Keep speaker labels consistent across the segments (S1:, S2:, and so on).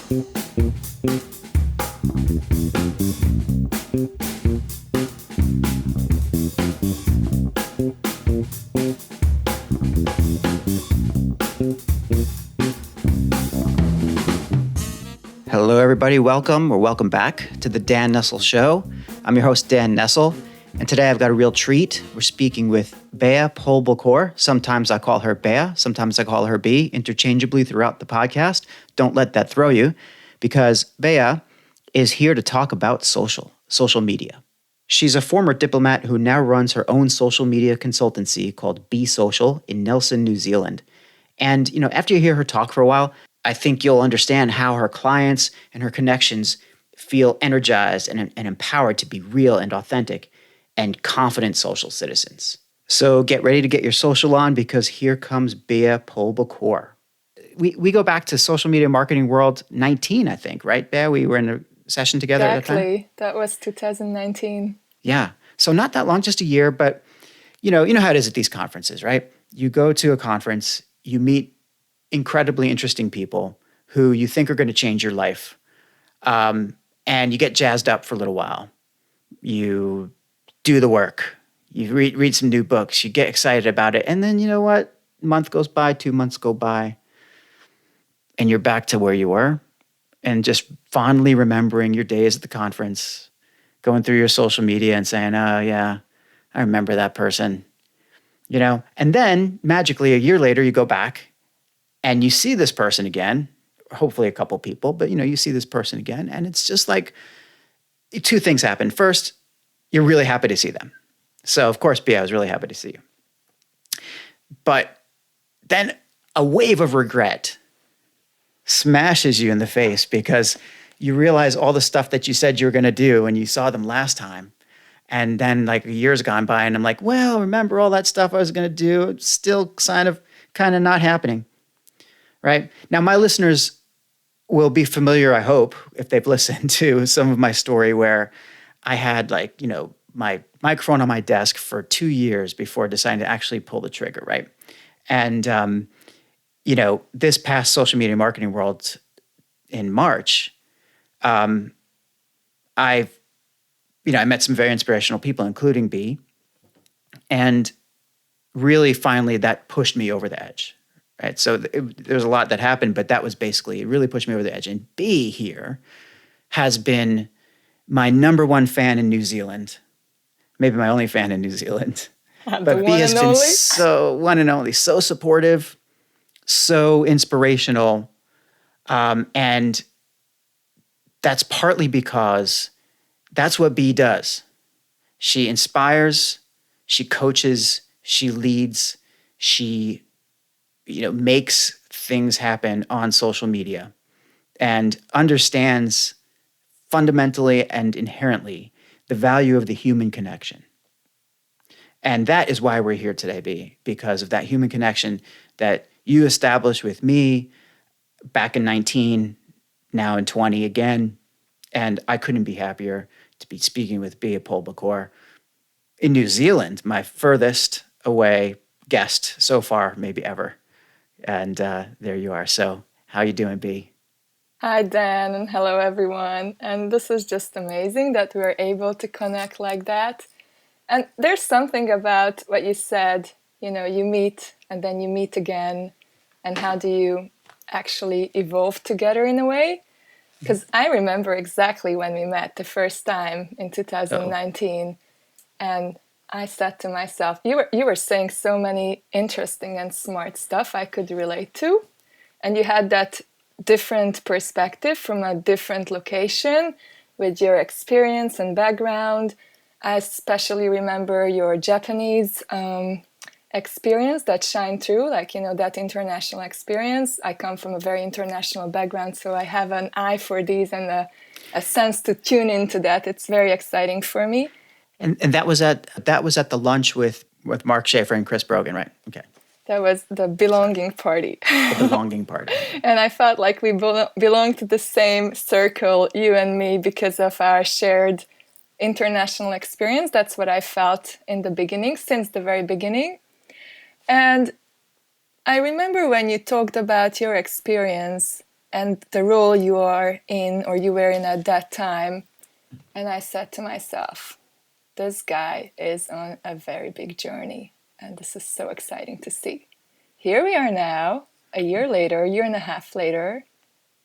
S1: Hello, everybody. Welcome or welcome back to the Dan Nessel Show. I'm your host, Dan Nessel, and today I've got a real treat. We're speaking with Bea Pole-Bokor. Sometimes I call her Bea, sometimes I call her B, interchangeably throughout the podcast. Don't let that throw you, because Bea is here to talk about social media. She's a former diplomat who now runs her own social media consultancy called Be Social in Nelson, New Zealand. And, after you hear her talk for a while, I think you'll understand how her clients and her connections feel energized and empowered to be real and authentic and confident social citizens. So get ready to get your social on, because here comes Bea Pole-Bokor. We go back to social media marketing world 19, I think, right, Bea? We were in a session together at that time?
S2: Exactly. That was 2019.
S1: Yeah. So not that long, just a year, but you know how it is at these conferences, right? You go to a conference, you meet incredibly interesting people who you think are going to change your life. And you get jazzed up for a little while. You do the work. You read some new books. You get excited about it. And then, you know what? A month goes by, 2 months go by, and you're back to where you were, and just fondly remembering your days at the conference, going through your social media and saying, oh, yeah, I remember that person. And then magically a year later, you go back and you see this person again, hopefully a couple people, but you see this person again, and it's just like two things happen. First, you're really happy to see them. So of course, Bea, I was really happy to see you. But then a wave of regret smashes you in the face, because you realize all the stuff that you said you were going to do and you saw them last time. And then like a year's gone by and I'm like, well, remember all that stuff I was going to do? It's still kind of not happening. Right? Now, my listeners will be familiar, I hope, if they've listened to some of my story, where I had my microphone on my desk for 2 years before deciding to actually pull the trigger, right? And, this past social media marketing world in March, I met some very inspirational people, including B, and really finally that pushed me over the edge. Right, so there's a lot that happened, but that was basically, it really pushed me over the edge. And B here has been my number one fan in New Zealand, maybe my only fan in New Zealand. But B has been so one and only, so supportive, so inspirational. And that's partly because that's what B does. She inspires, she coaches, she leads, she makes things happen on social media and understands fundamentally and inherently the value of the human connection. And that is why we're here today, B, because of that human connection that you established with me back in 19, now in 20 again. And I couldn't be happier to be speaking with Bea Pole-Bokor in New Zealand, my furthest away guest so far, maybe ever. And there you are. So how you doing, B?
S2: Hi, Dan, and hello, everyone. And this is just amazing that we're able to connect like that. And there's something about what you said, you meet and then you meet again. And how do you actually evolve together in a way? Because I remember exactly when we met the first time in 2019. And I said to myself, you were saying so many interesting and smart stuff I could relate to. And you had that different perspective from a different location with your experience and background. I especially remember your Japanese experience that shined through, that international experience. I come from a very international background, so I have an eye for these and a sense to tune into that. It's very exciting for me.
S1: And that was at the lunch with Mark Schaefer and Chris Brogan, right? Okay.
S2: That was the belonging party.
S1: The belonging party.
S2: And I felt like we belonged to the same circle, you and me, because of our shared international experience. That's what I felt in the beginning, since the very beginning. And I remember when you talked about your experience and the role you are in or you were in at that time. And I said to myself, this guy is on a very big journey, and this is so exciting to see. Here we are now, a year later, a year and a half later,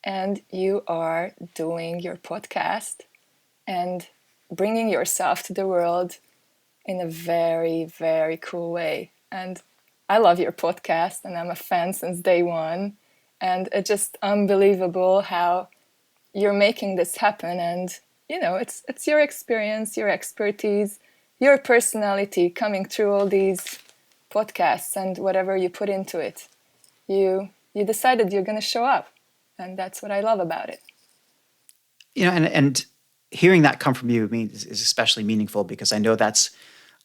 S2: and you are doing your podcast and bringing yourself to the world in a very, very cool way. And I love your podcast, and I'm a fan since day one. And it's just unbelievable how you're making this happen. And it's your experience, your expertise, your personality coming through all these podcasts and whatever you put into it. You decided you're going to show up, and that's what I love about it.
S1: And hearing that come from you is especially meaningful because I know that's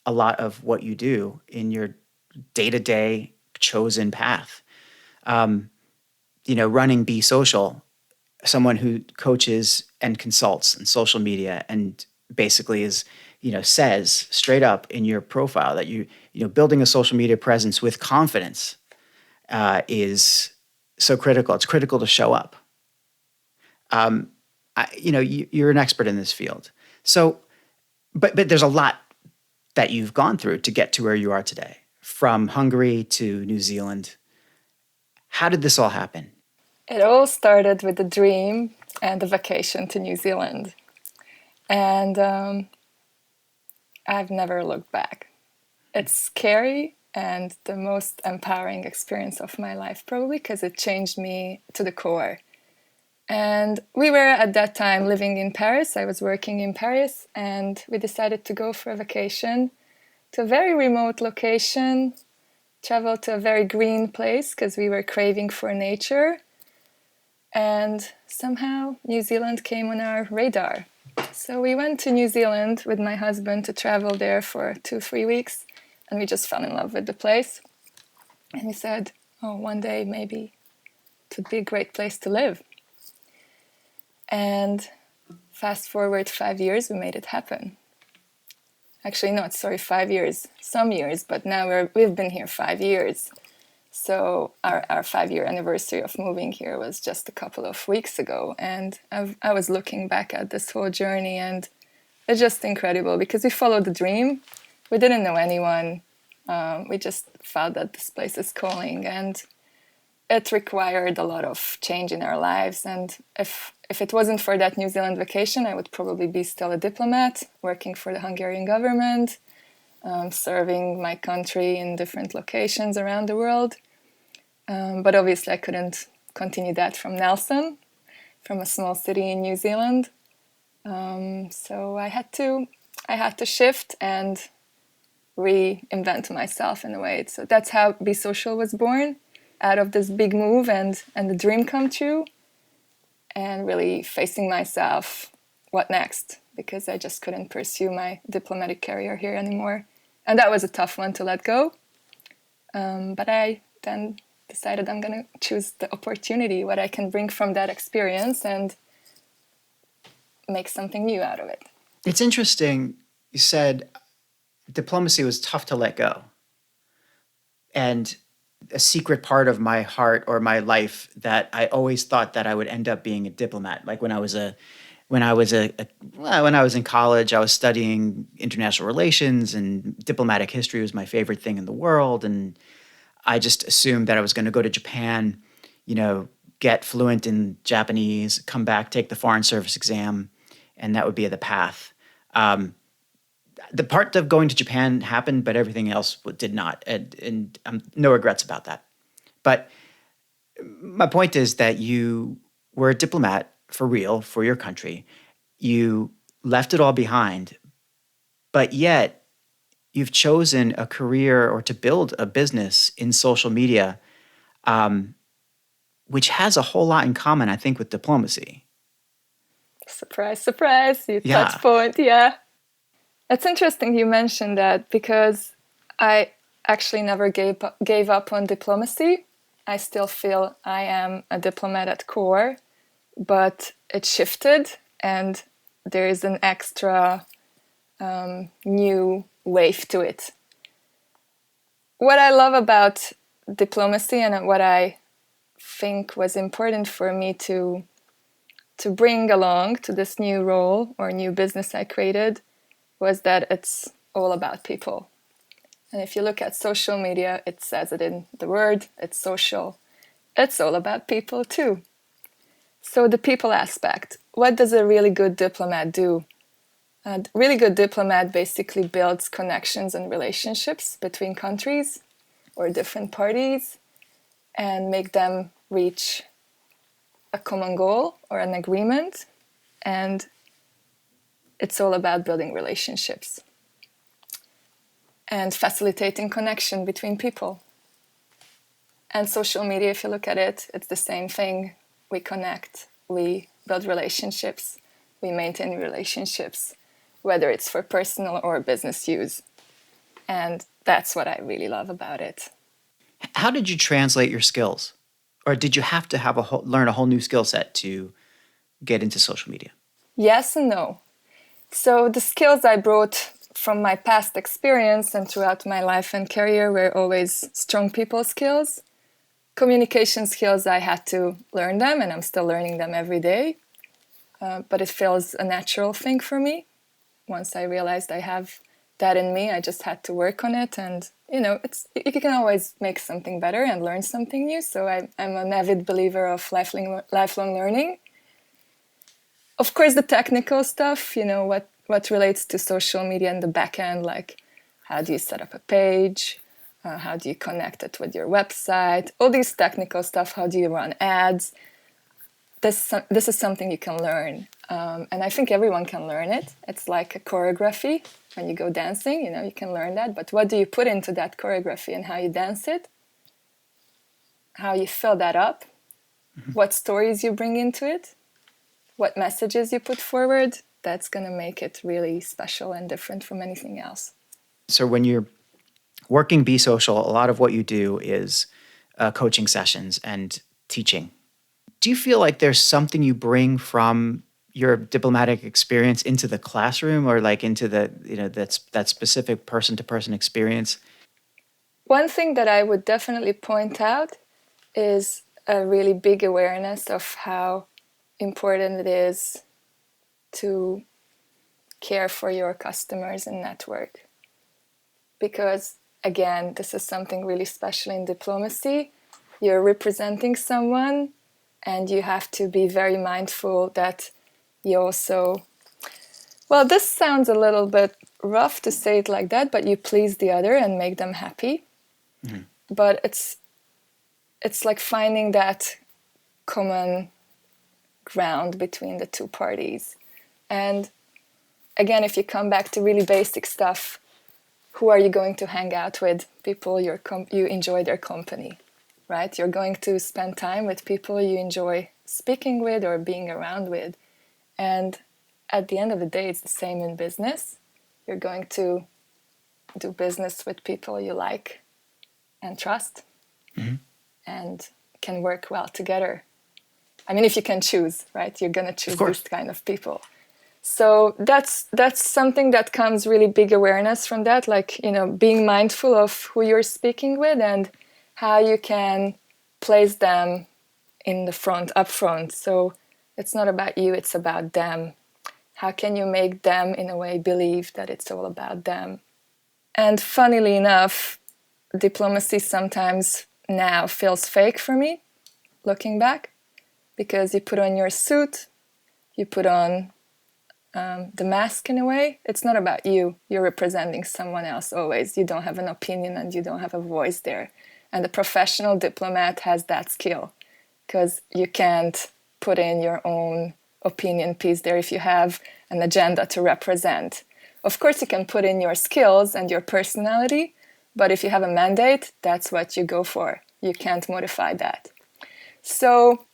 S1: a lot of what you do in your day-to-day chosen path. Running Be Social, someone who coaches and consults in social media and basically says straight up in your profile that building a social media presence with confidence is so critical. It's critical to show up. You're an expert in this field. So, but there's a lot that you've gone through to get to where you are today, from Hungary to New Zealand. How did this all happen?
S2: It all started with a dream and a vacation to New Zealand. And I've never looked back. It's scary and the most empowering experience of my life, probably because it changed me to the core. And we were at that time living in Paris. I was working in Paris, and we decided to go for a vacation to a very remote location, travel to a very green place because we were craving for nature. And somehow New Zealand came on our radar. So we went to New Zealand with my husband to travel there for 2-3 weeks, and we just fell in love with the place. And we said, oh, one day maybe it would be a great place to live. And fast forward 5 years, we made it happen. Actually, no, sorry, 5 years, some years, but now we've been here 5 years. So our 5-year anniversary of moving here was just a couple of weeks ago. And I was looking back at this whole journey, and it's just incredible because we followed the dream. We didn't know anyone. We just felt that this place is calling, and it required a lot of change in our lives. And if it wasn't for that New Zealand vacation, I would probably be still a diplomat, working for the Hungarian government, serving my country in different locations around the world. But obviously I couldn't continue that from Nelson, from a small city in New Zealand. So I had to shift and reinvent myself in a way. So that's how Be Social was born, out of this big move and the dream come true, and really facing myself, what next? Because I just couldn't pursue my diplomatic career here anymore. And that was a tough one to let go. But I then decided I'm going to choose the opportunity, what I can bring from that experience, and make something new out of it.
S1: It's interesting. You said diplomacy was tough to let go. And a secret part of my heart or my life that I always thought that I would end up being a diplomat. Like when I was in college, I was studying international relations, and diplomatic history was my favorite thing in the world. And I just assumed that I was going to go to Japan, get fluent in Japanese, come back, take the Foreign Service exam, and that would be the path. The part of going to Japan happened, but everything else did not. And no regrets about that. But my point is that you were a diplomat for real, for your country. You left it all behind, but yet you've chosen a career or to build a business in social media, which has a whole lot in common, I think, with diplomacy.
S2: Surprise, surprise, you touch point, yeah. It's interesting you mentioned that because I actually never gave up on diplomacy. I still feel I am a diplomat at core, but it shifted and there is an extra new wave to it. What I love about diplomacy and what I think was important for me to bring along to this new role or new business I created was that it's all about people. And if you look at social media, it says it in the word, it's social. It's all about people too. So the people aspect, what does a really good diplomat do? A really good diplomat basically builds connections and relationships between countries or different parties and make them reach a common goal or an agreement. And it's all about building relationships and facilitating connection between people. And social media, if you look at it, it's the same thing. We connect, we build relationships, we maintain relationships, whether it's for personal or business use. And that's what I really love about it.
S1: How did you translate your skills? Or did you have to learn a whole new skill set to get into social media?
S2: Yes and no. So the skills I brought from my past experience and throughout my life and career were always strong people skills. Communication skills, I had to learn them, and I'm still learning them every day. But it feels a natural thing for me. Once I realized I have that in me, I just had to work on it. And, you can always make something better and learn something new. So I'm an avid believer of lifelong learning. Of course, the technical stuff, what relates to social media and the back end, like how do you set up a page? How do you connect it with your website? All these technical stuff. How do you run ads? This is something you can learn. And I think everyone can learn it. It's like a choreography. When you go dancing, you can learn that. But what do you put into that choreography and how you dance it? How you fill that up? Mm-hmm. What stories you bring into it? What messages you put forward? That's going to make it really special and different from anything else.
S1: So when you're working Be Social, a lot of what you do is coaching sessions and teaching. Do you feel like there's something you bring from your diplomatic experience into the classroom or like into the, that specific person-to-person experience?
S2: One thing that I would definitely point out is a really big awareness of how important it is to care for your customers and network. Because, again, this is something really special in diplomacy. You're representing someone, and you have to be very mindful that you also... Well, this sounds a little bit rough to say it like that, but you please the other and make them happy. Mm-hmm. But it's like finding that common ground between the two parties. And again, if you come back to really basic stuff, who are you going to hang out with? People you enjoy their company, right? You're going to spend time with people you enjoy speaking with or being around with. And at the end of the day, it's the same in business. You're going to do business with people you like and trust, mm-hmm. and can work well together. I mean, if you can choose, right? You're going to choose this kind of people. So that's something that comes really big awareness from that, like, being mindful of who you're speaking with and how you can place them in the front, up front. So it's not about you, it's about them. How can you make them, in a way, believe that it's all about them? And funnily enough, diplomacy sometimes now feels fake for me, looking back, because you put on your suit, you put on the mask in a way. It's not about you. You're representing someone else always. You don't have an opinion and you don't have a voice there. And the professional diplomat has that skill, because you can't put in your own opinion piece there if you have an agenda to represent. Of course, you can put in your skills and your personality, but if you have a mandate, that's what you go for. You can't modify that. So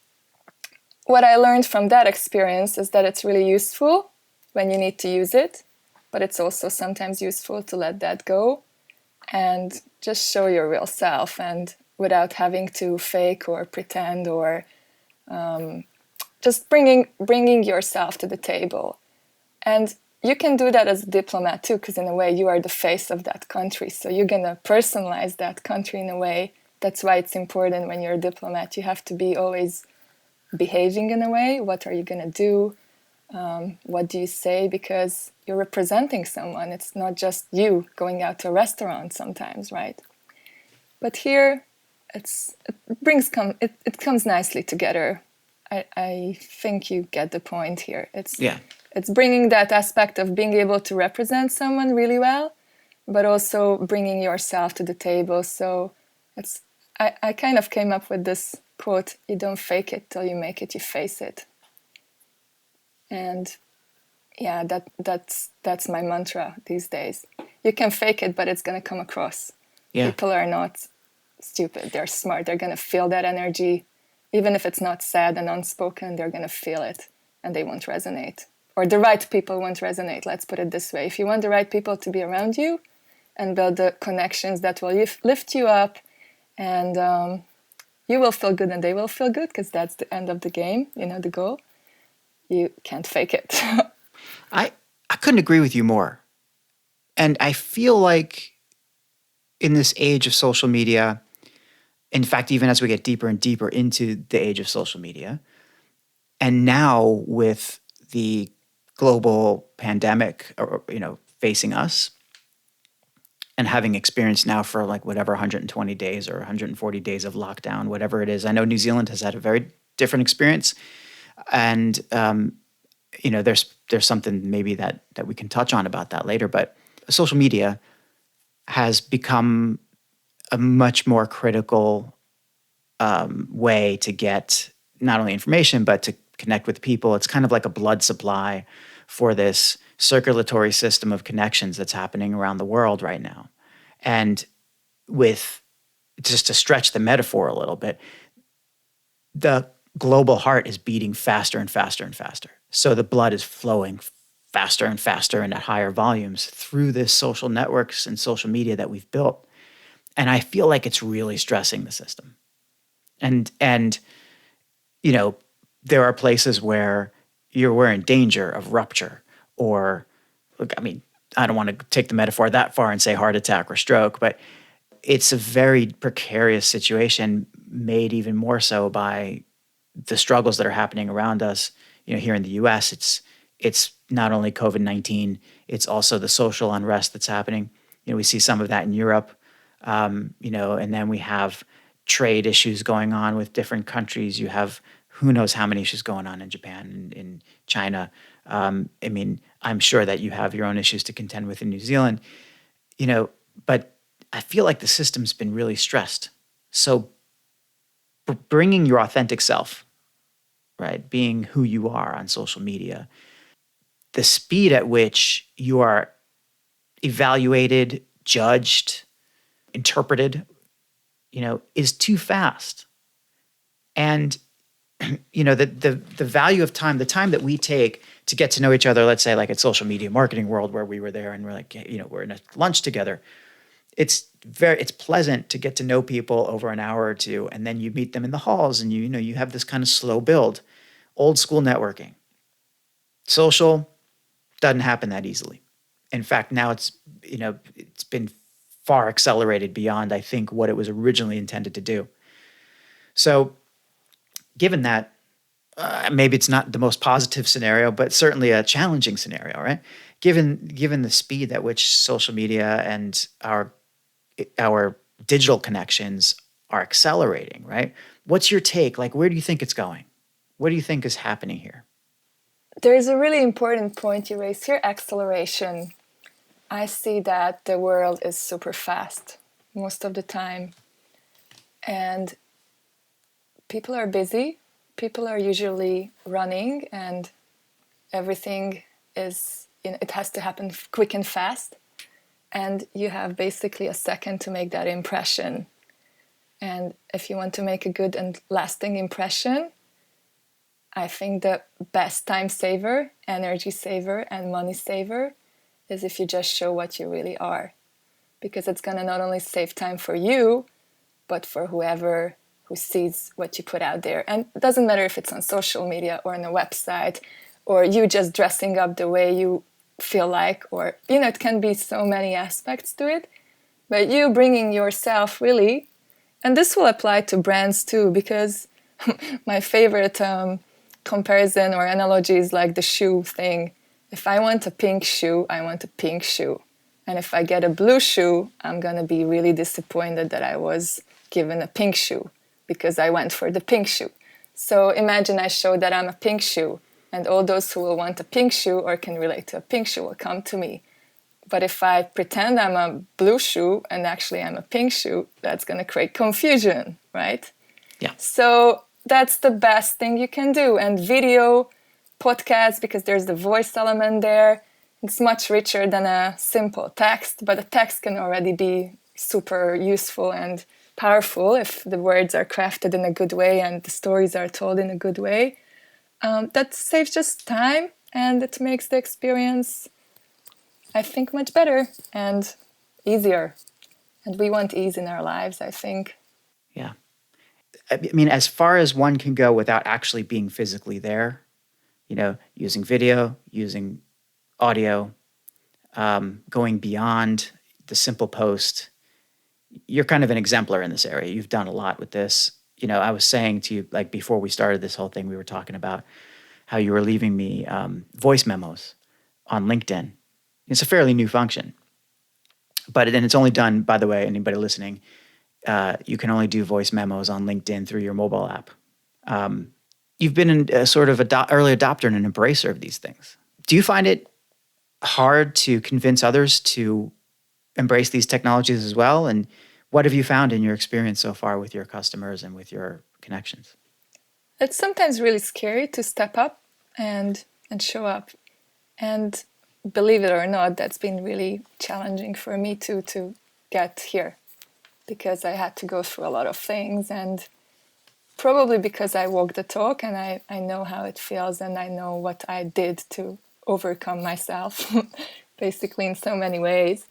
S2: what I learned from that experience is that it's really useful when you need to use it, but it's also sometimes useful to let that go and just show your real self, and without having to fake or pretend, or just bringing yourself to the table. And you can do that as a diplomat too, because in a way you are the face of that country. So you're going to personalize that country in a way That's why it's important when you're a diplomat. You have to be always behaving in a way. What are you going to do? What do you say? Because you're representing someone. It's not just you going out to a restaurant sometimes, right? But here, it comes nicely together. I think you get the point here. It's bringing that aspect of being able to represent someone really well, but also bringing yourself to the table. So I kind of came up with this quote: "You don't fake it till you make it. You face it." And yeah, that's my mantra these days. You can fake it, but it's going to come across. Yeah. People are not stupid. They're smart. They're going to feel that energy. Even if it's not said and unspoken, they're going to feel it and they won't resonate. Or the right people won't resonate. Let's put it this way. If you want the right people to be around you and build the connections that will lift you up, and you will feel good and they will feel good, because that's the end of the game, the goal. You can't fake it.
S1: I couldn't agree with you more. And I feel like in this age of social media, in fact, even as we get deeper and deeper into the age of social media, and now with the global pandemic, facing us, and having experienced now for like whatever 120 days or 140 days of lockdown, whatever it is. I know New Zealand has had a very different experience, and there's something maybe that we can touch on about that later. But social media has become a much more critical way to get not only information, but to connect with people. It's kind of like a blood supply for this circulatory system of connections that's happening around the world right now. And with, just to stretch the metaphor a little bit, the global heart is beating faster and faster and faster. So the blood is flowing faster and faster and at higher volumes through this social networks and social media that we've built. And I feel like it's really stressing the system. And there are places where we're in danger of rupture, or, I don't want to take the metaphor that far and say heart attack or stroke, but it's a very precarious situation, made even more so by the struggles that are happening around us. Here in the U.S., it's not only COVID-19, it's also the social unrest that's happening. We see some of that in Europe, and then we have trade issues going on with different countries. You have who knows how many issues going on in Japan and in China. I'm sure that you have your own issues to contend with in New Zealand, but I feel like the system's been really stressed. So bringing your authentic self, right, being who you are on social media, the speed at which you are evaluated, judged, interpreted, is too fast. And the value of time, the time that we take to get to know each other, let's say like at Social Media Marketing World, where we were there and we're like, we're in a lunch together. It's pleasant to get to know people over an hour or two, and then you meet them in the halls, and you have this kind of slow build, old school networking. Social doesn't happen that easily. In fact, now it's been far accelerated beyond, I think, what it was originally intended to do. So given that, maybe it's not the most positive scenario, but certainly a challenging scenario, right? Given the speed at which social media and our digital connections are accelerating, right? What's your take? Like, where do you think it's going? What do you think is happening here?
S2: There's a really important point you raised here: acceleration. I see that the world is super fast most of the time, and people are busy. People are usually running, and everything is, it has to happen quick and fast. And you have basically a second to make that impression. And if you want to make a good and lasting impression, I think the best time saver, energy saver, and money saver is if you just show what you really are. Because it's going to not only save time for you, but for whoever who sees what you put out there. And it doesn't matter if it's on social media or on a website, or you just dressing up the way you feel like, or, it can be so many aspects to it. But you bringing yourself really And this will apply to brands too, because my favorite comparison or analogy is like the shoe thing. If I want a pink shoe, I want a pink shoe. And if I get a blue shoe, I'm going to be really disappointed that I was given a pink shoe because I went for the pink shoe. So imagine I show that I'm a pink shoe, and all those who will want a pink shoe or can relate to a pink shoe will come to me. But if I pretend I'm a blue shoe and actually I'm a pink shoe, that's going to create confusion, right?
S1: Yeah.
S2: So that's the best thing you can do. And video, podcasts, because there's the voice element there, it's much richer than a simple text, but a text can already be super useful and powerful if the words are crafted in a good way and the stories are told in a good way. That saves just time, and it makes the experience, I think, much better and easier. And we want ease in our lives, I think.
S1: Yeah. I mean, as far as one can go without actually being physically there, using video, using audio, going beyond the simple post, you're kind of an exemplar in this area. You've done a lot with this. I was saying to you, like before we started this whole thing, we were talking about how you were leaving me voice memos on LinkedIn. It's a fairly new function, but then it's only done, by the way, anybody listening, you can only do voice memos on LinkedIn through your mobile app. You've been a sort of early adopter and an embracer of these things. Do you find it hard to convince others to embrace these technologies as well? And what have you found in your experience so far with your customers and with your connections?
S2: It's sometimes really scary to step up and show up. And believe it or not, that's been really challenging for me too, to get here, because I had to go through a lot of things, and probably because I walk the talk and I know how it feels and I know what I did to overcome myself, basically in so many ways.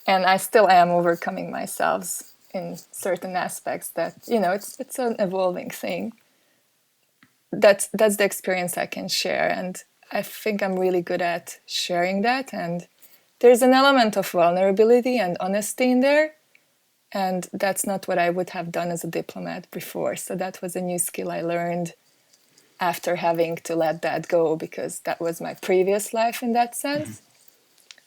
S2: And I still am overcoming myself in certain aspects that, it's an evolving thing. That's the experience I can share. And I think I'm really good at sharing that. And there's an element of vulnerability and honesty in there. And that's not what I would have done as a diplomat before. So that was a new skill I learned after having to let that go, because that was my previous life in that sense. Mm-hmm.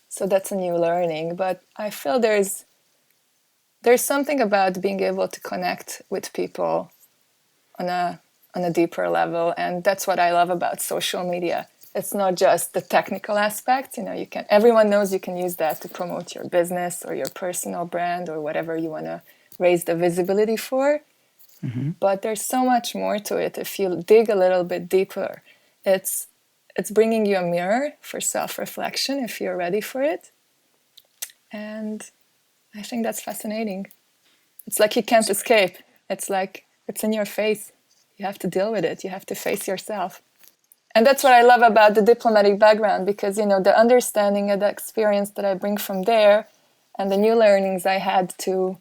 S2: So that's a new learning. But I feel there's something about being able to connect with people on a deeper level. And that's what I love about social media. It's not just the technical aspect. Everyone knows you can use that to promote your business or your personal brand or whatever you want to raise the visibility for. Mm-hmm. But there's so much more to it. If you dig a little bit deeper, it's bringing you a mirror for self-reflection if you're ready for it. And I think that's fascinating. It's like you can't escape. It's like it's in your face. You have to deal with it. You have to face yourself. And that's what I love about the diplomatic background, because, the understanding and the experience that I bring from there and the new learnings I had to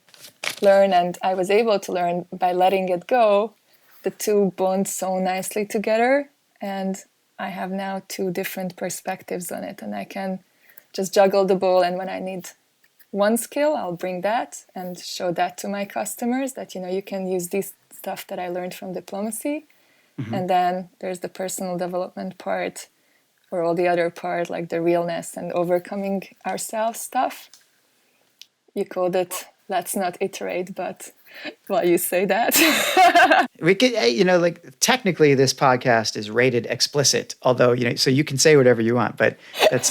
S2: learn and I was able to learn by letting it go, the two bond so nicely together. And I have now two different perspectives on it, and I can just juggle the ball. And when I need one skill, I'll bring that and show that to my customers that, you can use this stuff that I learned from diplomacy. Mm-hmm. And then there's the personal development part, or all the other part, like the realness and overcoming ourselves stuff. You called it, let's not iterate, but well, you say that.
S1: We could, technically this podcast is rated explicit, although, so you can say whatever you want, but that's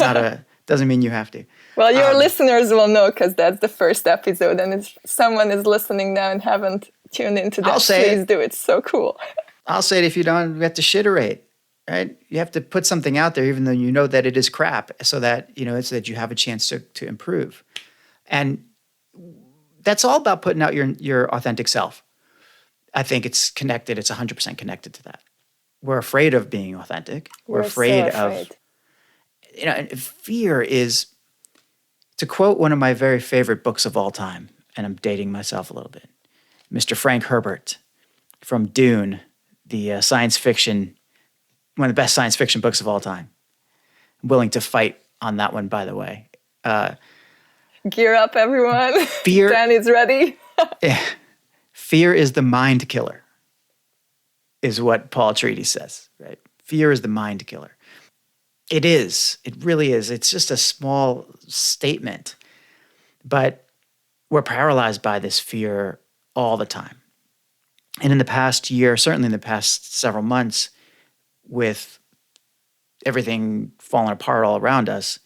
S1: doesn't mean you have to.
S2: Well, your listeners will know, because that's the first episode, and if someone is listening now and haven't tuned into that, please do. It's so cool.
S1: I'll say it if you don't, you have to shitterate, right? You have to put something out there, even though you know that it is crap, so that, it's that you have a chance to improve. And that's all about putting out your authentic self. I think it's connected. It's 100% connected to that. We're afraid of being authentic. We're afraid of, and fear is, to quote one of my very favorite books of all time, and I'm dating myself a little bit, Mr. Frank Herbert from Dune, the science fiction, one of the best science fiction books of all time. I'm willing to fight on that one, by the way.
S2: Gear up, everyone.
S1: Fear.
S2: Dan is ready.
S1: Fear is the mind killer, is what Paul Atreides says, right? Fear is the mind killer. It is. It really is. It's just a small statement, but we're paralyzed by this fear all the time. And in the past year, certainly in the past several months, with everything falling apart all around us,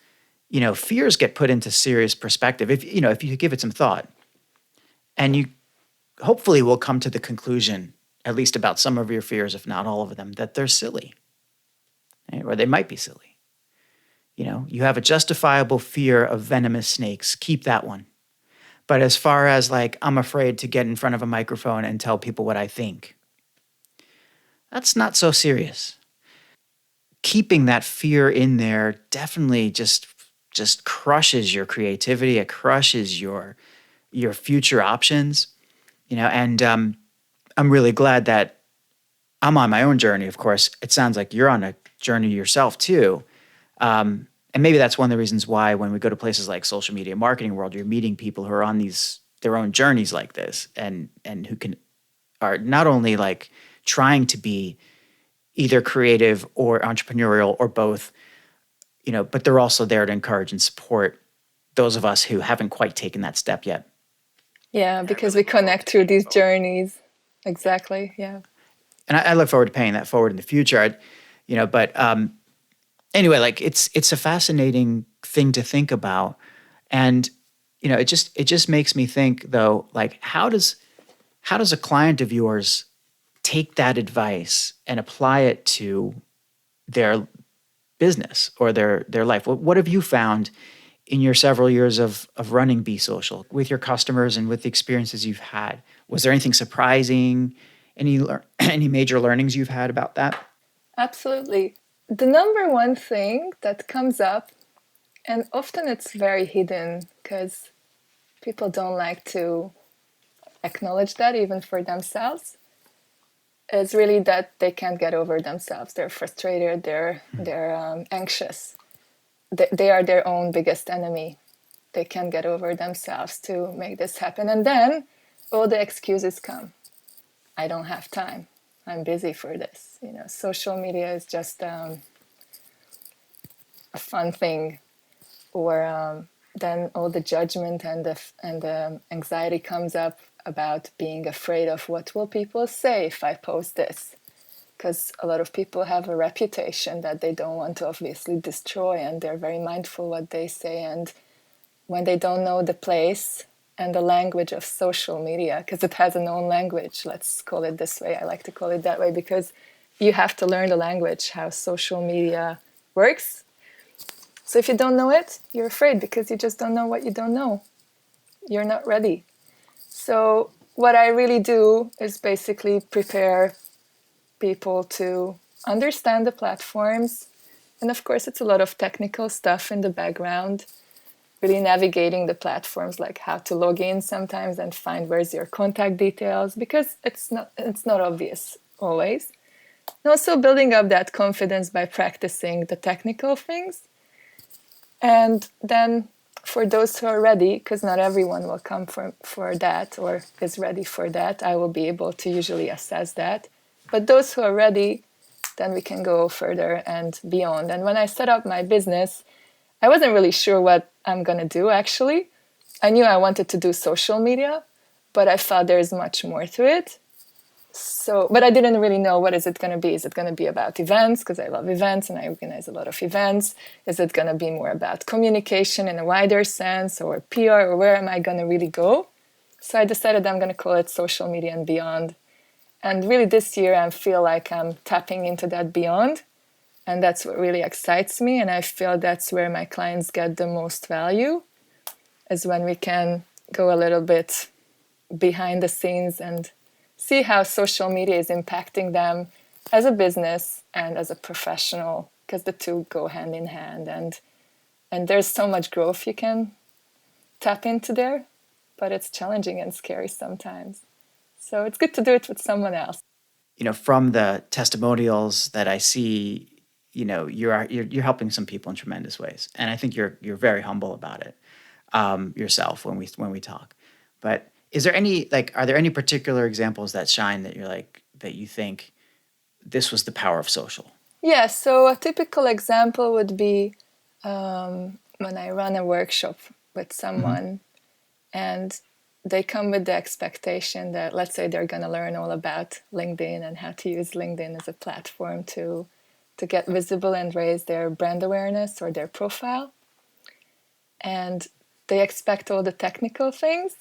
S1: fears get put into serious perspective. If you give it some thought, and you hopefully will come to the conclusion, at least about some of your fears, if not all of them, that they're silly, right? Or they might be silly. You have a justifiable fear of venomous snakes. Keep that one. But as far as like, I'm afraid to get in front of a microphone and tell people what I think, that's not so serious. Keeping that fear in there definitely just crushes your creativity. It crushes your future options. And I'm really glad that I'm on my own journey. Of course, it sounds like you're on a journey yourself too. And maybe that's one of the reasons why when we go to places like social media marketing world, you're meeting people who are on their own journeys like this, and who are not only like trying to be either creative or entrepreneurial or both, but they're also there to encourage and support those of us who haven't quite taken that step yet.
S2: Yeah, because we connect through these journeys. Exactly. Yeah.
S1: And I look forward to paying that forward in the future. But anyway, like it's a fascinating thing to think about, and it just makes me think though, like how does a client of yours take that advice and apply it to their business or their life? What have you found in your several years of running Be Social with your customers and with the experiences you've had? Was there anything surprising? Any major learnings you've had about that?
S2: Absolutely. The number one thing that comes up, and often it's very hidden because people don't like to acknowledge that even for themselves, is really that they can't get over themselves. They're frustrated, they're anxious. They are their own biggest enemy. They can't get over themselves to make this happen. And then all the excuses come. I don't have time. I'm busy for this. Social media is just a fun thing. Or then all the judgment and the anxiety comes up about being afraid of what will people say if I post this. Because a lot of people have a reputation that they don't want to obviously destroy, and they're very mindful what they say. And when they don't know the place and the language of social media, because it has an own language, let's call it this way. I like to call it that way because you have to learn the language, how social media works. So if you don't know it, you're afraid because you just don't know what you don't know. You're not ready. So what I really do is basically prepare people to understand the platforms. And of course, it's a lot of technical stuff in the background, really navigating the platforms, like how to log in sometimes and find where's your contact details, because it's not obvious always. And also building up that confidence by practicing the technical things. And then for those who are ready, because not everyone will come for that or is ready for that, I will be able to usually assess that. But those who are ready, then we can go further and beyond. And when I set up my business, I wasn't really sure what I'm going to do, actually. I knew I wanted to do social media, but I thought there's much more to it. But I didn't really know what is it going to be. Is it going to be about events? Because I love events and I organize a lot of events. Is it going to be more about communication in a wider sense, or PR, or where am I going to really go? So I decided I'm going to call it Social Media and Beyond. And really this year I feel like I'm tapping into that beyond. And that's what really excites me. And I feel that's where my clients get the most value, is when we can go a little bit behind the scenes and see how social media is impacting them as a business and as a professional, because the two go hand in hand. And there's so much growth you can tap into there, but it's challenging and scary sometimes. So it's good to do it with someone else.
S1: From the testimonials that I see, you're helping some people in tremendous ways, and I think you're very humble about it yourself when we talk. But Is there any like are there any particular examples that shine that you're like that you think this was the power of social?
S2: Yeah, so a typical example would be when I run a workshop with
S1: Mm-hmm.
S2: someone and they come with the expectation that, let's say, they're going to learn all about LinkedIn and how to use LinkedIn as a platform to get visible and raise their brand awareness or their profile. And they expect all the technical things.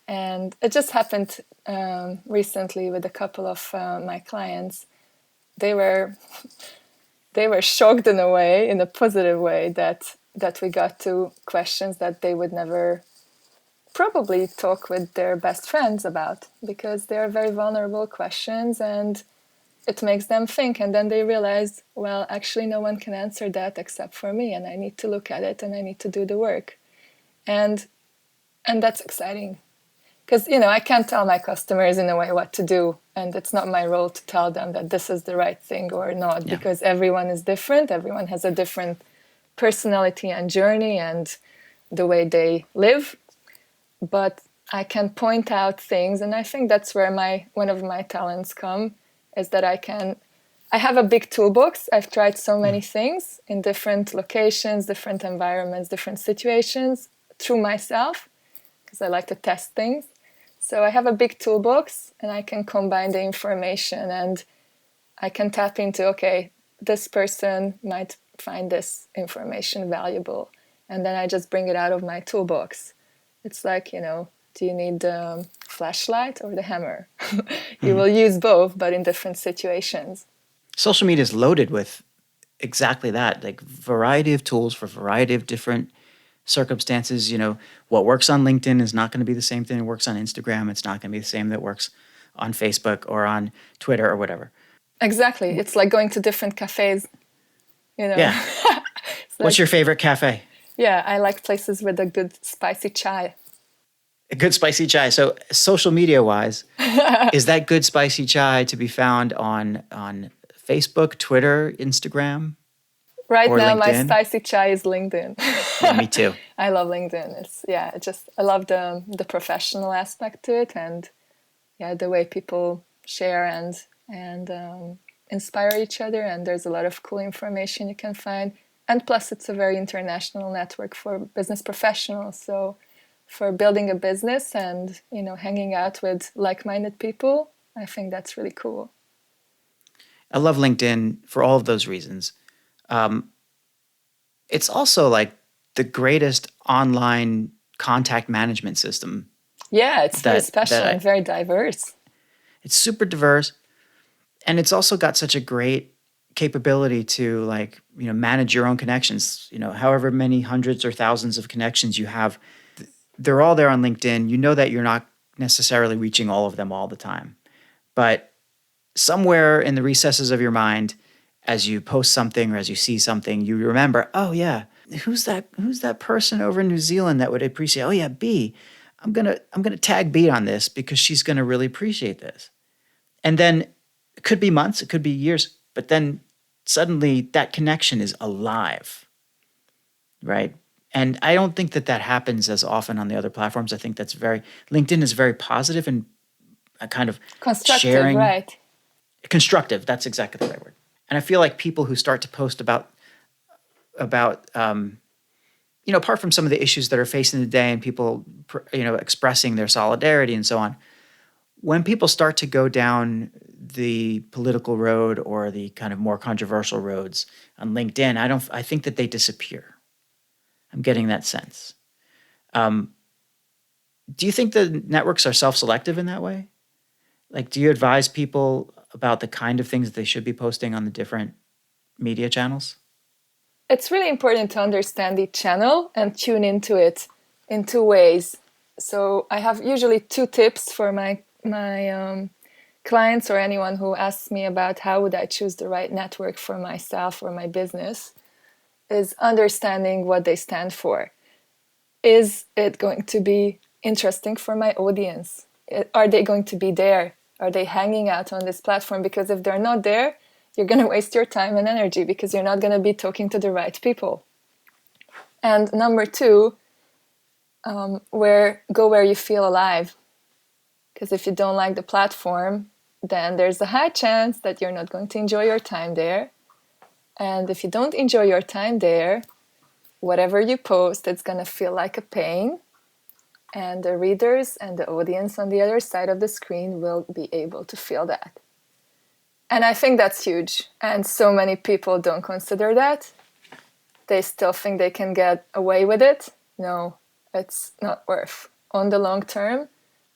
S2: And it just happened recently with a couple of my clients. They were shocked in a way, in a positive way, that we got to questions that they would never probably talk with their best friends about, because they're very vulnerable questions and it makes them think. And then they realize, well, actually no one can answer that except for me, and I need to look at it and I need to do the work. And that's exciting, because I can't tell my customers in a way what to do, and it's not my role to tell them that this is the right thing or not,
S1: Yeah.
S2: because everyone is different, everyone has a different personality and journey and the way they live. But I can point out things, and I think that's where one of my talents come, is that I have a big toolbox. I've tried so many things in different locations, different environments, different situations through myself, because I like to test things. So I have a big toolbox and I can combine the information and I can tap into, okay, this person might find this information valuable. And then I just bring it out of my toolbox. It's like, do you need the flashlight or the hammer? You
S1: Mm-hmm.
S2: will use both, but in different situations.
S1: Social media is loaded with exactly that, like variety of tools for variety of different circumstances. What works on LinkedIn is not going to be the same thing that works on Instagram. It's not going to be the same that works on Facebook or on Twitter or whatever.
S2: Exactly. It's like going to different cafes, you know.
S1: Yeah.
S2: It's
S1: What's
S2: like,
S1: your favorite cafe?
S2: yeah, I like places with a good spicy chai.
S1: A good spicy chai. So social media wise, is that good spicy chai to be found on Facebook, Twitter, Instagram,
S2: Right
S1: or
S2: now, my
S1: LinkedIn?
S2: spicy chai is LinkedIn.
S1: Yeah, me too.
S2: I love LinkedIn. I love the professional aspect to it, and yeah, the way people share and inspire each other. And there's a lot of cool information you can find. And plus, it's a very international network for business professionals. So, for building a business and hanging out with like-minded people, I think that's really cool.
S1: I love LinkedIn for all of those reasons. Um, it's also like the greatest online contact management system
S2: Yeah, it's very
S1: that
S2: special and very diverse.
S1: it's super diverse, and it's also got such a great capability to like manage your own connections. However many hundreds or thousands of connections you have, they're all there on LinkedIn. You know that you're not necessarily reaching all of them all the time, but somewhere in the recesses of your mind, as you post something or as you see something, you remember, oh yeah, who's that person over in New Zealand that would appreciate? Oh yeah, B. I'm gonna tag B on this because she's gonna really appreciate this. And then it could be months, it could be years, but then suddenly that connection is alive, right? And I don't think that happens as often on the other platforms. I think LinkedIn is very positive and a kind of
S2: Constructive,
S1: sharing,
S2: right?
S1: constructive. That's exactly the right word. And I feel like people who start to post about apart from some of the issues that are facing today and people, expressing their solidarity and so on, when people start to go down the political road or the kind of more controversial roads on LinkedIn, I think that they disappear. I'm getting that sense. Um, do you think the networks are self-selective in that way? Like, do you advise people about the kind of things that they should be posting on the different media channels?
S2: It's really important to understand each channel and tune into it in two ways. So I have usually two tips for my clients or anyone who asks me about how would I choose the right network for myself or my business, is understanding what they stand for. Is it going to be interesting for my audience? Are they going to be there? Are they hanging out on this platform? Because if they're not there, you're going to waste your time and energy because you're not going to be talking to the right people. And number two, where you feel alive. Because if you don't like the platform, then there's a high chance that you're not going to enjoy your time there. And if you don't enjoy your time there, whatever you post, it's going to feel like a pain. And the readers and the audience on the other side of the screen will be able to feel that. And I think that's huge. And so many people don't consider that. They still think they can get away with it. No, it's not worth. On the long term,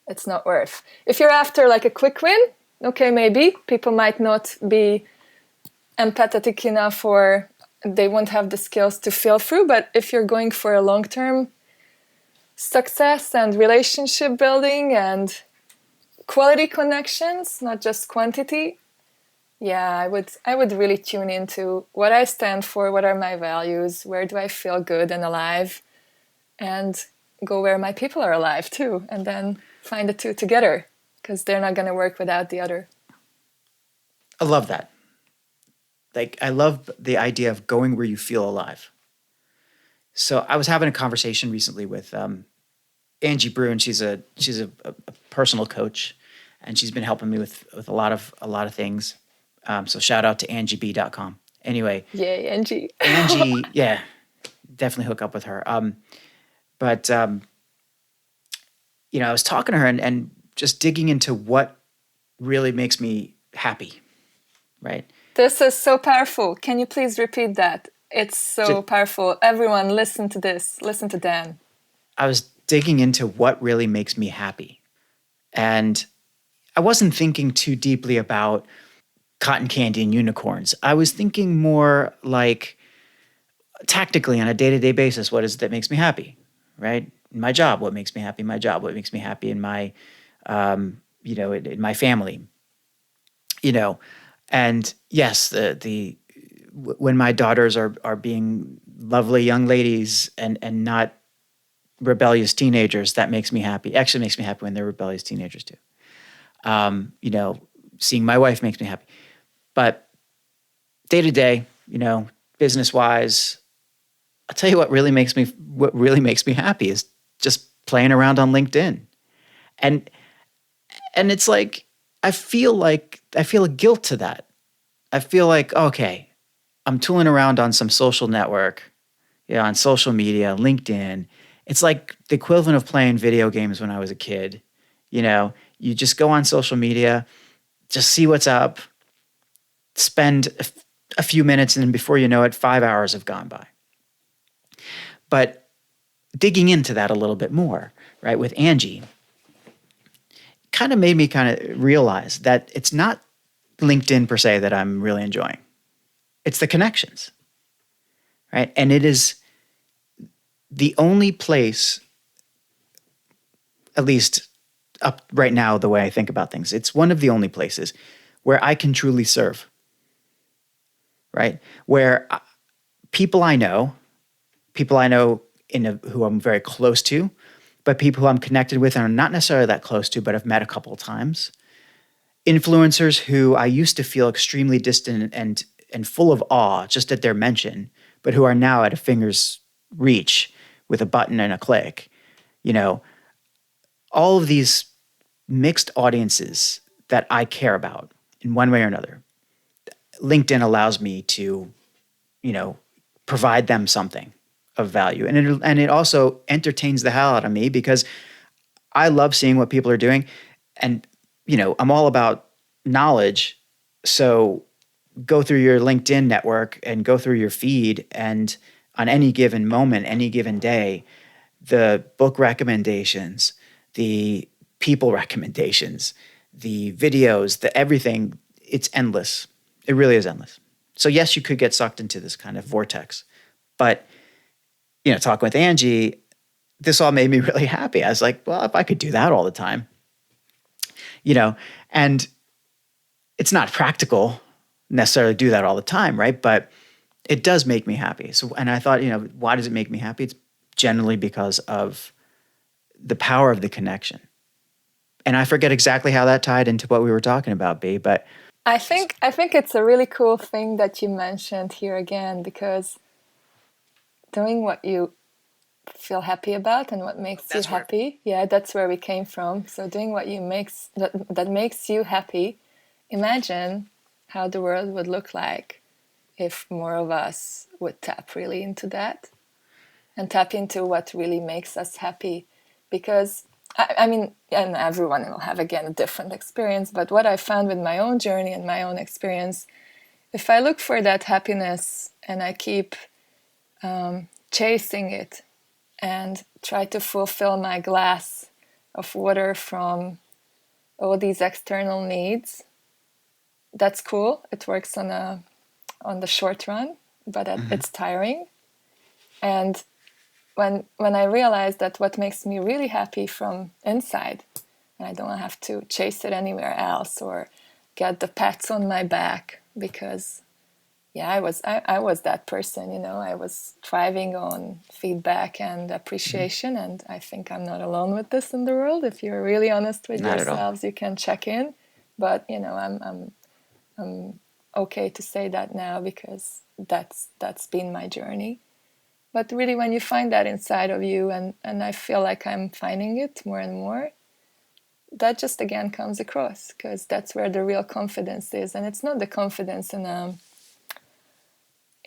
S2: it's not worth. If you're after like a quick win, okay, maybe people might not be empathetic enough, or they won't have the skills to feel through. But if you're going for a long-term success and relationship building and quality connections, not just quantity, yeah, I would really tune into what I stand for, what are my values, where do I feel good and alive, and go where my people are alive too, and then find the two together, because they're not going to work without the other.
S1: I love that. Like, I love the idea of going where you feel alive. So I was having a conversation recently with Angie Brew, and she's a personal coach, and she's been helping me with a lot of things. So shout out to angieb.com. Anyway,
S2: Yay, Angie.
S1: Angie, yeah, definitely hook up with her. But I was talking to her and just digging into what really makes me happy, right?
S2: This is so powerful. Can you please repeat that? It's so powerful. Everyone, listen to this. Listen to Dan.
S1: I was digging into what really makes me happy. And I wasn't thinking too deeply about cotton candy and unicorns. I was thinking more like tactically on a day-to-day basis, what is it that makes me happy, right? In my job, what makes me happy? My job, what makes me happy in my, in my family, and yes, when my daughters are being lovely young ladies and not rebellious teenagers, that makes me happy. Actually makes me happy when they're rebellious teenagers too. Seeing my wife makes me happy. But day to day, business wise, I'll tell you what really makes me happy is just playing around on LinkedIn. And it's like I feel a guilt to that. I feel like, okay, I'm tooling around on some social network, on social media, LinkedIn. It's like the equivalent of playing video games when I was a kid. You just go on social media, just see what's up, spend a few minutes, and then before you know it, 5 hours have gone by. But digging into that a little bit more, right, with Angie, kind of made me kind of realize that it's not LinkedIn per se that I'm really enjoying. It's the connections, right? And it is the only place, at least up right now, the way I think about things, it's one of the only places where I can truly serve, right? Where people I know who I'm very close to, but people who I'm connected with and are not necessarily that close to, but I've met a couple of times. Influencers who I used to feel extremely distant and full of awe just at their mention, but who are now at a finger's reach with a button and a click. All of these mixed audiences that I care about in one way or another. LinkedIn allows me to, provide them something of value. And it also entertains the hell out of me because I love seeing what people are doing. And, I'm all about knowledge. So go through your LinkedIn network and go through your feed, and on any given moment, any given day, the book recommendations, the people recommendations, the videos, the everything, it's endless. It really is endless. So yes, you could get sucked into this kind of vortex. But, talking with Angie, this all made me really happy. I was like, well, if I could do that all the time, and it's not practical necessarily do that all the time, right? But it does make me happy. So, and I thought, why does it make me happy? It's generally because of the power of the connection. And I forget exactly how that tied into what we were talking about, B, but
S2: I think it's a really cool thing that you mentioned here again, because doing what you feel happy about and what makes you
S1: That's where
S2: happy. Yeah, that's where we came from. So doing what that makes you happy. Imagine how the world would look like if more of us would tap really into that and tap into what really makes us happy. Because I mean, and everyone will have again a different experience, but what I found with my own journey and my own experience, if I look for that happiness and I keep chasing it and try to fulfill my glass of water from all these external needs, that's cool. It works on the short run, but it's tiring. And when I realized that what makes me really happy from inside, and I don't have to chase it anywhere else or get the pats on my back, because yeah, I was that person, you know. I was thriving on feedback and appreciation, and I think I'm not alone with this in the world. If you're really honest with
S1: not at all.
S2: yourselves, you can check in. But you know, I'm okay to say that now because that's been my journey. But really, when you find that inside of you, and I feel like I'm finding it more and more, that just again comes across, because that's where the real confidence is. And it's not the confidence in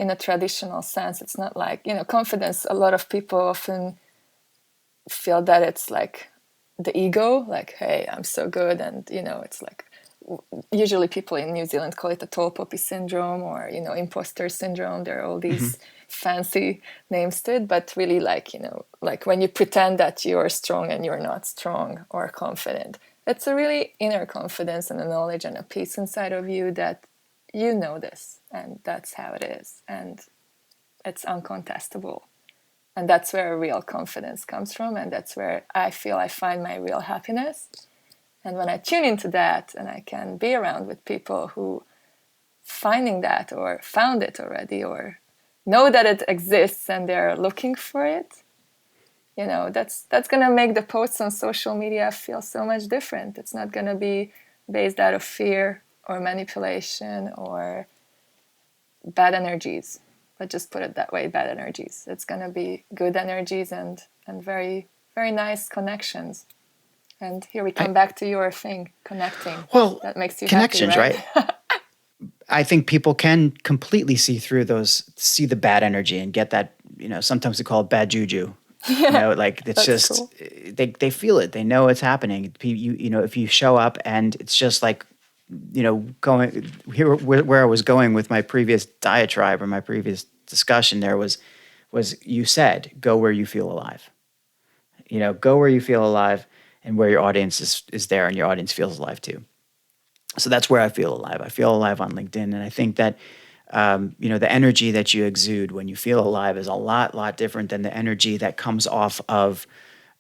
S2: a traditional sense. It's not like, you know, confidence, a lot of people often feel that it's like the ego, like, hey, I'm so good. And, you know, it's like, usually people in New Zealand call it the tall poppy syndrome, or, you know, imposter syndrome. There are all these fancy names to it, but really, like, you know, like when you pretend that you're strong and you're not strong or confident, it's a really inner confidence and a knowledge and a peace inside of you that you know this, and that's how it is, and it's uncontestable. And that's where real confidence comes from, and that's where I feel I find my real happiness. And when I tune into that and I can be around with people who finding that or found it already or know that it exists and they're looking for it, you know, that's going to make the posts on social media feel so much different. It's not going to be based out of fear or manipulation or bad energies. Let's just put it that way, bad energies. It's going to be good energies and very, very nice connections. And here we come back to your thing, connecting.
S1: Well,
S2: that makes you
S1: connections,
S2: happy,
S1: right? I think people can completely see through those, see the bad energy and get that, you know, sometimes we call it bad juju.
S2: Yeah,
S1: you know, like it's
S2: that's
S1: just,
S2: cool.
S1: they feel it. They know it's happening. You know, if you show up and it's just like, you know, going here, where I was going with my previous diatribe or my previous discussion there was you said, go where you feel alive. You know, go where you feel alive and where your audience is there and your audience feels alive too. So that's where I feel alive. I feel alive on LinkedIn. And I think that, you know, the energy that you exude when you feel alive is a lot different than the energy that comes off of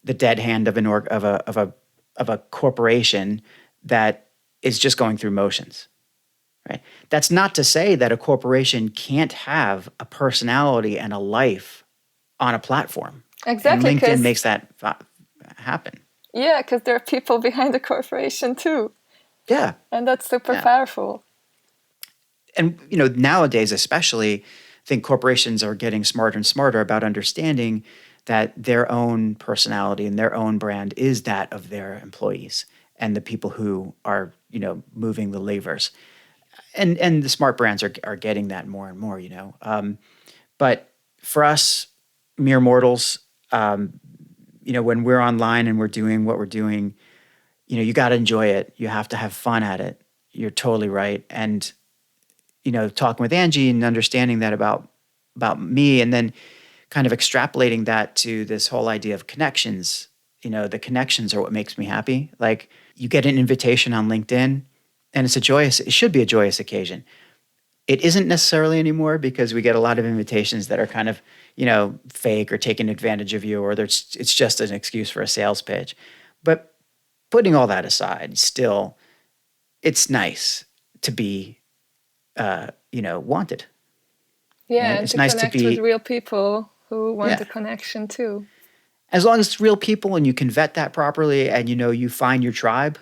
S1: the dead hand of of a corporation that is just going through motions. Right. That's not to say that a corporation can't have a personality and a life on a platform. And
S2: Exactly,
S1: LinkedIn
S2: because
S1: makes that happen.
S2: yeah, because there are people behind the corporation too,
S1: Yeah.
S2: and that's super
S1: Yeah.
S2: powerful.
S1: And you know, nowadays especially, I think corporations are getting smarter and smarter about understanding that their own personality and their own brand is that of their employees and the people who are, you know, moving the levers. And the smart brands are getting that more and more, you know. But for us mere mortals, you know, when we're online and we're doing what we're doing, you know, you got to enjoy it. You have to have fun at it. You're totally right. And you know, talking with Angie and understanding that about me, and then kind of extrapolating that to this whole idea of connections. You know, the connections are what makes me happy. Like you get an invitation on LinkedIn, and it should be a joyous occasion. It isn't necessarily anymore because we get a lot of invitations that are kind of, you know, fake or taking advantage of you, or it's just an excuse for a sales pitch. But putting all that aside, still, it's nice to be you know, wanted.
S2: Yeah,
S1: And
S2: and
S1: it's
S2: to
S1: nice to
S2: connect with
S1: be,
S2: real people who want
S1: yeah,
S2: a connection too.
S1: as long as it's real people and you can vet that properly, and you know, you find your tribe,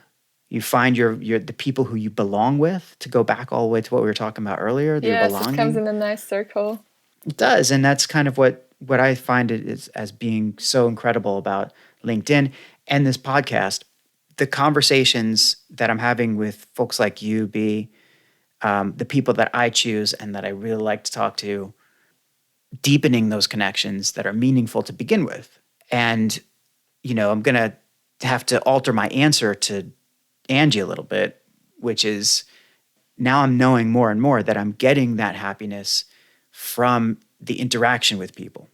S1: you find your the people who you belong with. To go back all the way to what we were talking about earlier, your
S2: Yes, it comes
S1: belonging.
S2: in a nice circle.
S1: It does, and that's kind of what I find it is as being so incredible about LinkedIn and this podcast, the conversations that I'm having with folks like you, the people that I choose and that I really like to talk to, deepening those connections that are meaningful to begin with. And, I'm going to have to alter my answer to Angie a little bit, which is now I'm knowing more and more that I'm getting that happiness from the interaction with people,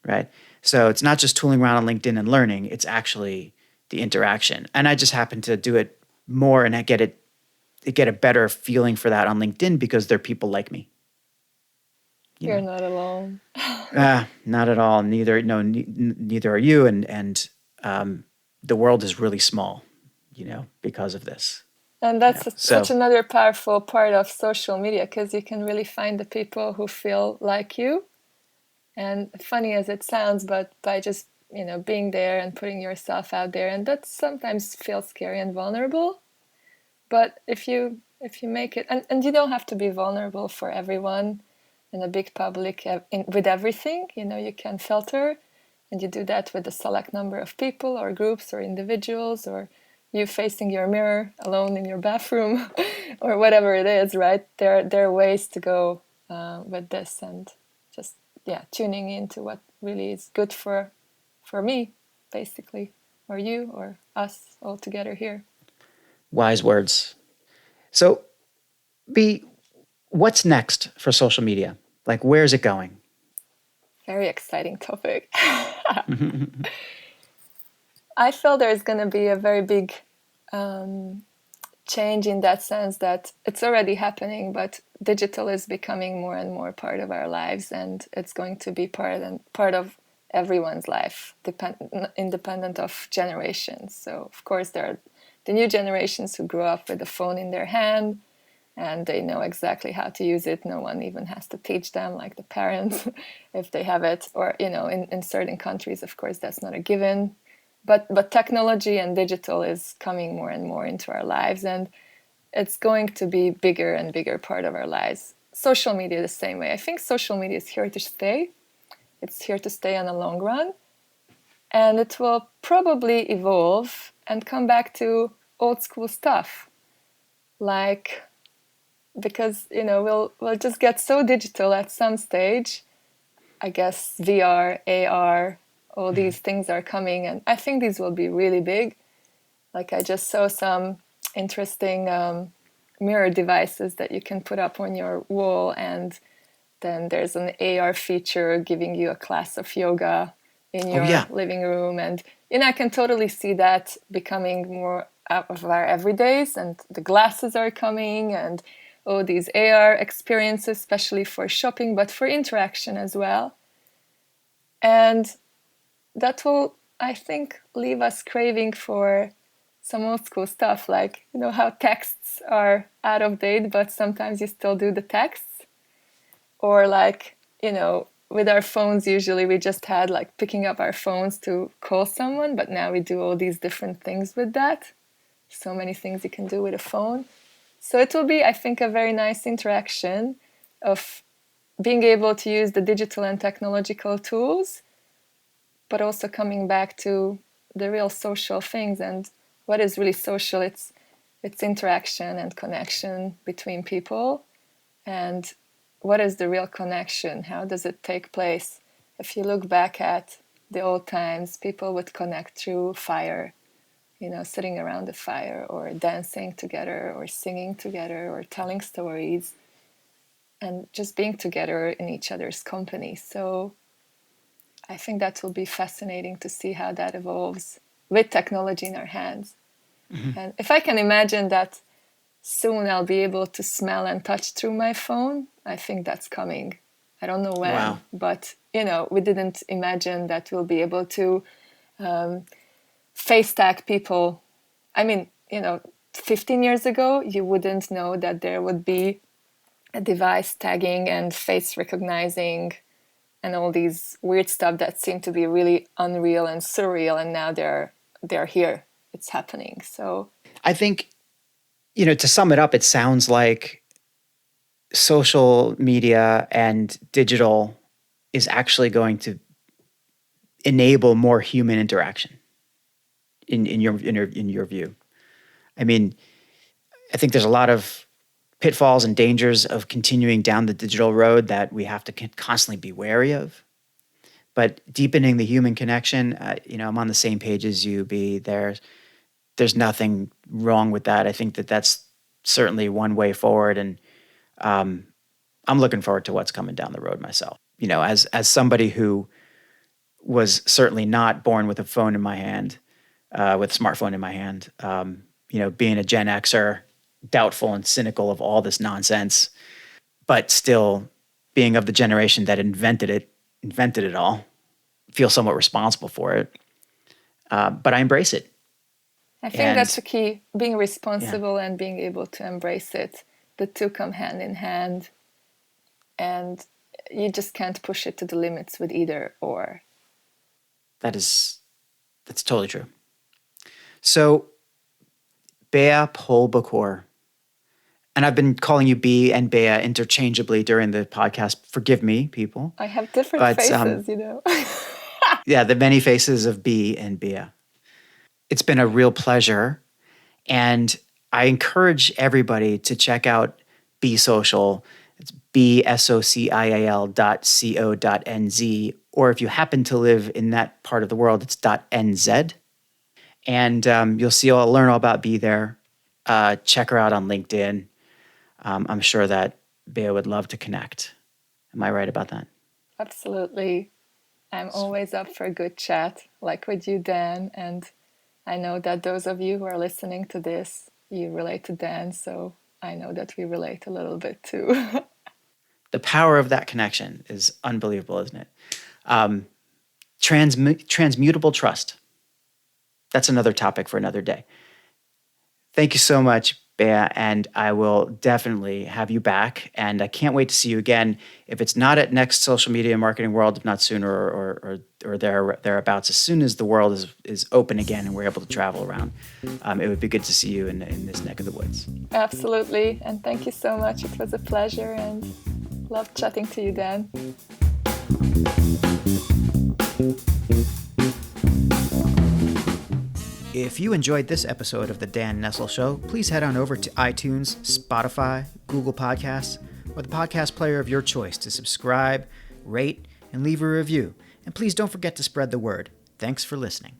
S1: right? So it's not just tooling around on LinkedIn and learning, it's actually the interaction. And I just happen to do it more and I get a better feeling for that on LinkedIn because they're people like me.
S2: You're not alone.
S1: Not at all. Neither, no, neither are you. And the world is really small, because of this.
S2: And that's
S1: So
S2: such another powerful part of social media, because you can really find the people who feel like you. And funny as it sounds, but by just being there and putting yourself out there, and that sometimes feels scary and vulnerable. But if you make it, and you don't have to be vulnerable for everyone in a big public with everything. You can filter, and you do that with a select number of people or groups or individuals, or you facing your mirror alone in your bathroom or whatever it is, right? There are ways to go with this, and just tuning into what really is good for me, basically, or you or us all together here.
S1: wise words. So B, what's next for social media? Like, where's it going?
S2: Very exciting topic. I feel there's going to be a very big change in that sense, that it's already happening, but digital is becoming more and more part of our lives, and it's going to be part of everyone's life, independent of generations. So, of course, there are the new generations who grew up with a phone in their hand, and they know exactly how to use it. No one even has to teach them, like the parents, if they have it. Or, in certain countries, of course, that's not a given. But technology and digital is coming more and more into our lives, and it's going to be bigger and bigger part of our lives. Social media the same way. I think social media is here to stay. It's here to stay on the long run, and it will probably evolve and come back to old school stuff, like, because we'll just get so digital at some stage. I guess VR, AR, all these things are coming, and I think these will be really big. Like, I just saw some interesting mirror devices that you can put up on your wall, and then there's an AR feature giving you a class of yoga in your living room. And I can totally see that becoming more out of our everydays, and the glasses are coming, and these AR experiences, especially for shopping, but for interaction as well. And that will, I think, leave us craving for some old school stuff, like, how texts are out of date, but sometimes you still do the texts. Or like, with our phones, usually we just had like picking up our phones to call someone, but now we do all these different things with that. So many things you can do with a phone. So it will be, I think, a very nice interaction of being able to use the digital and technological tools, but also coming back to the real social things. And what is really social? It's interaction and connection between people. And what is the real connection? How does it take place? If you look back at the old times, people would connect through fire, sitting around the fire, or dancing together, or singing together, or telling stories, and just being together in each other's company. So I think that will be fascinating to see how that evolves with technology in our hands. Mm-hmm. And if I can imagine that soon I'll be able to smell and touch through my phone, I think that's coming. I don't know when, but, we didn't imagine that we'll be able to face tag people. I mean, 15 years ago, you wouldn't know that there would be a device tagging and face recognizing and all these weird stuff that seemed to be really unreal and surreal, and now they're here. It's happening. So
S1: I think, to sum it up, it sounds like social media and digital is actually going to enable more human interaction in your view? I mean, I think there's a lot of pitfalls and dangers of continuing down the digital road that we have to constantly be wary of. But deepening the human connection, I'm on the same page as you. There's nothing wrong with that. I think that that's certainly one way forward, and I'm looking forward to what's coming down the road myself. As somebody who was certainly not born with a phone in my hand, with a smartphone in my hand, being a Gen Xer, doubtful and cynical of all this nonsense, but still being of the generation that invented it all, feel somewhat responsible for it. But I embrace it.
S2: I think that's the key, being responsible and being able to embrace it. The two come hand in hand, and you just can't push it to the limits with either or.
S1: That's totally true. So, Bea Pole-Bokor, and I've been calling you Bea and Bea interchangeably during the podcast. Forgive me, people.
S2: I have different faces,
S1: Yeah, the many faces of Bea and Bea. It's been a real pleasure, and I encourage everybody to check out Be Social. It's bsocial.co.nz, or if you happen to live in that part of the world, it's .nz. And you'll learn all about Bea there. Check her out on LinkedIn. I'm sure that Bea would love to connect. Am I right about that?
S2: Absolutely. I'm always up for a good chat, like with you, Dan. And I know that those of you who are listening to this, you relate to Dan, so I know that we relate a little bit too.
S1: The power of that connection is unbelievable, isn't it? Transmutable trust. That's another topic for another day. Thank you so much, Bea, and I will definitely have you back. And I can't wait to see you again. If it's not at Next Social Media Marketing World, if not sooner or thereabouts, as soon as the world is open again and we're able to travel around, it would be good to see you in this neck of the woods.
S2: Absolutely, and thank you so much. It was a pleasure, and loved chatting to you, Dan.
S1: If you enjoyed this episode of The Dan Nessel Show, please head on over to iTunes, Spotify, Google Podcasts, or the podcast player of your choice to subscribe, rate, and leave a review. And please don't forget to spread the word. Thanks for listening.